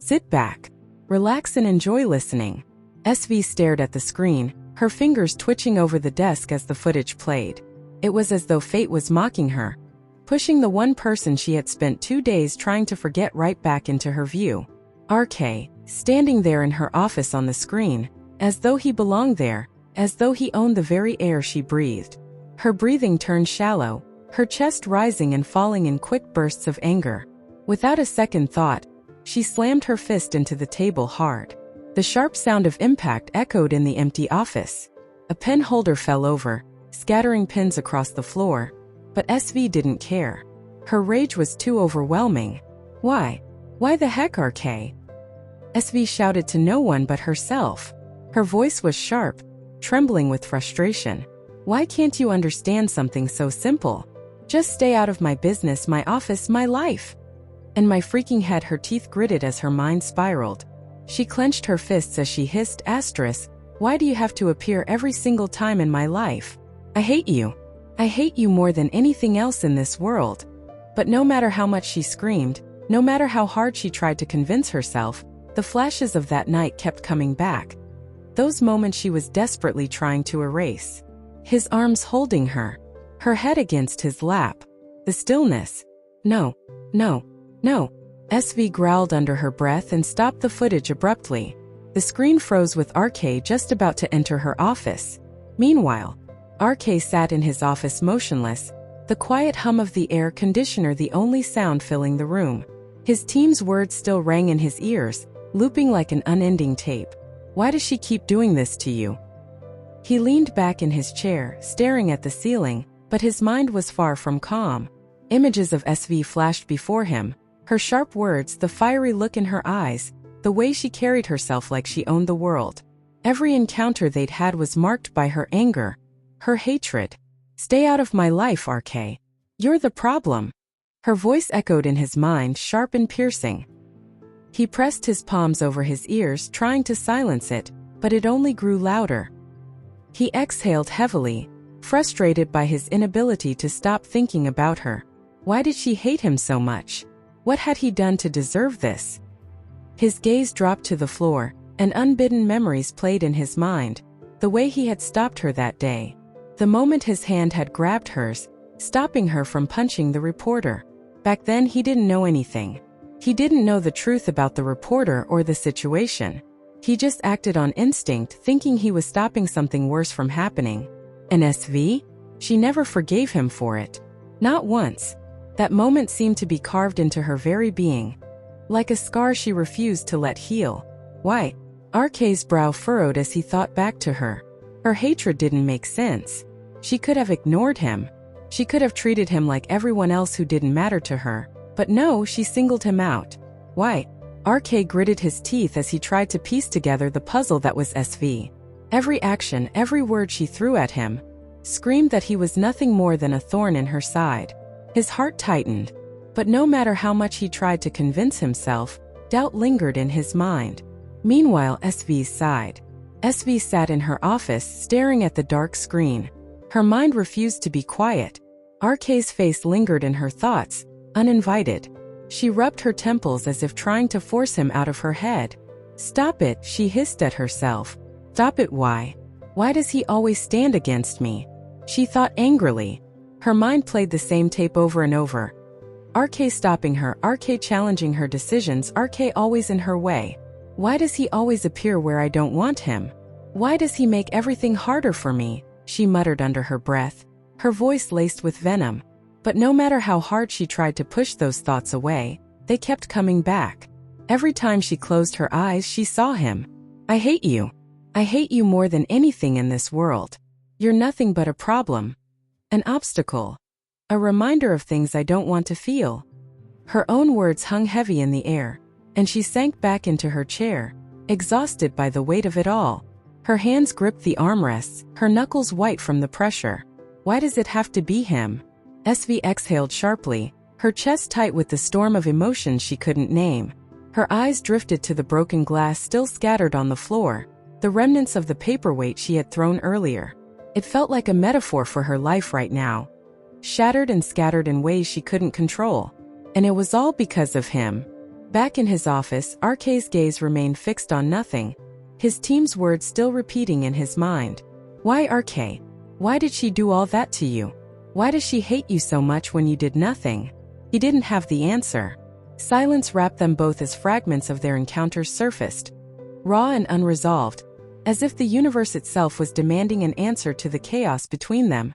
Sit back, relax and enjoy listening. SV stared at the screen, her fingers twitching over the desk as the footage played. It was as though fate was mocking her, pushing the one person she had spent 2 days trying to forget right back into her view. RK, standing there in her office on the screen, as though he belonged there, as though he owned the very air she breathed. Her breathing turned shallow, her chest rising and falling in quick bursts of anger. Without a second thought, she slammed her fist into the table hard. The sharp sound of impact echoed in the empty office. A pen holder fell over, scattering pins across the floor, but SV didn't care. Her rage was too overwhelming. Why? Why the heck, RK? SV shouted to no one but herself. Her voice was sharp, trembling with frustration. Why can't you understand something so simple? Just stay out of my business, my office, my life. In my freaking head, her teeth gritted as her mind spiraled. She clenched her fists as she hissed, why do you have to appear every single time in my life? I hate you. I hate you more than anything else in this world. But no matter how much she screamed, no matter how hard she tried to convince herself, the flashes of that night kept coming back. Those moments she was desperately trying to erase. His arms holding her head against his lap. The stillness. No, no, no. SV growled under her breath and stopped the footage abruptly. The screen froze with RK just about to enter her office. Meanwhile, RK sat in his office motionless, the quiet hum of the air conditioner the only sound filling the room. His team's words still rang in his ears, looping like an unending tape. Why does she keep doing this to you? He leaned back in his chair, staring at the ceiling, but his mind was far from calm. Images of SV flashed before him, her sharp words, the fiery look in her eyes, the way she carried herself like she owned the world. Every encounter they'd had was marked by her anger, her hatred. Stay out of my life, RK. You're the problem. Her voice echoed in his mind, sharp and piercing. He pressed his palms over his ears, trying to silence it, but it only grew louder. He exhaled heavily, frustrated by his inability to stop thinking about her. Why did she hate him so much? What had he done to deserve this? His gaze dropped to the floor, and unbidden memories played in his mind. The way he had stopped her that day. The moment his hand had grabbed hers, stopping her from punching the reporter. Back then he didn't know anything. He didn't know the truth about the reporter or the situation. He just acted on instinct, thinking he was stopping something worse from happening. And SV? She never forgave him for it. Not once. That moment seemed to be carved into her very being. Like a scar she refused to let heal. Why? RK's brow furrowed as he thought back to her. Her hatred didn't make sense. She could have ignored him. She could have treated him like everyone else who didn't matter to her. But no, she singled him out. Why? RK gritted his teeth as he tried to piece together the puzzle that was SV. Every action, every word she threw at him, screamed that he was nothing more than a thorn in her side. His heart tightened. But no matter how much he tried to convince himself, doubt lingered in his mind. Meanwhile, SV's side. SV sat in her office, staring at the dark screen. Her mind refused to be quiet. RK's face lingered in her thoughts, uninvited. She rubbed her temples as if trying to force him out of her head. Stop it, she hissed at herself. Stop it, why? Why does he always stand against me? She thought angrily. Her mind played the same tape over and over. RK stopping her, RK challenging her decisions, RK always in her way. Why does he always appear where I don't want him? Why does he make everything harder for me? She muttered under her breath, her voice laced with venom. But no matter how hard she tried to push those thoughts away, they kept coming back. Every time she closed her eyes, she saw him. I hate you. I hate you more than anything in this world. You're nothing but a problem. An obstacle. A reminder of things I don't want to feel. Her own words hung heavy in the air, and she sank back into her chair, exhausted by the weight of it all. Her hands gripped the armrests, her knuckles white from the pressure. Why does it have to be him? SV exhaled sharply, her chest tight with the storm of emotions she couldn't name. Her eyes drifted to the broken glass still scattered on the floor, the remnants of the paperweight she had thrown earlier. It felt like a metaphor for her life right now. Shattered and scattered in ways she couldn't control. And it was all because of him. Back in his office, RK's gaze remained fixed on nothing, his team's words still repeating in his mind. Why RK? Why did she do all that to you? Why does she hate you so much when you did nothing? He didn't have the answer. Silence wrapped them both as fragments of their encounters surfaced, raw and unresolved, as if the universe itself was demanding an answer to the chaos between them.